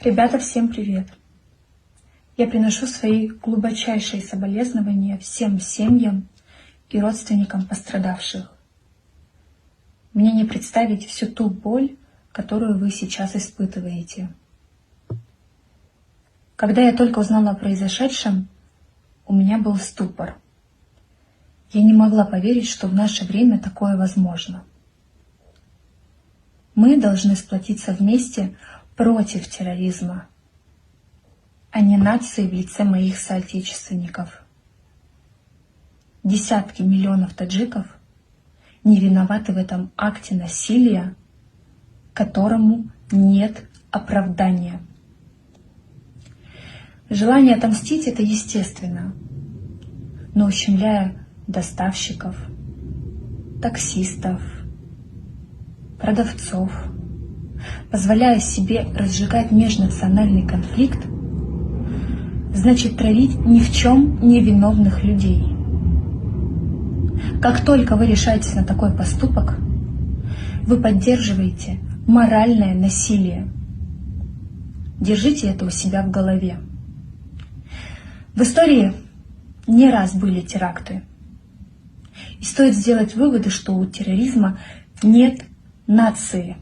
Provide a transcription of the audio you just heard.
Ребята, всем привет! Я приношу свои глубочайшие соболезнования всем семьям и родственникам пострадавших. Мне не представить всю ту боль, которую вы сейчас испытываете. Когда я только узнала о произошедшем, у меня был ступор. Я не могла поверить, что в наше время такое возможно. Мы должны сплотиться вместе против терроризма, а не нации в лице моих соотечественников. Десятки миллионов таджиков не виноваты в этом акте насилия, которому нет оправдания. Желание отомстить — это естественно, но ущемляя доставщиков, таксистов, продавцов, позволяя себе разжигать межнациональный конфликт, значит травить ни в чем не виновных людей. Как только вы решаетесь на такой поступок, вы поддерживаете моральное насилие. Держите это у себя в голове. В истории не раз были теракты. И стоит сделать выводы, что у терроризма нет нации.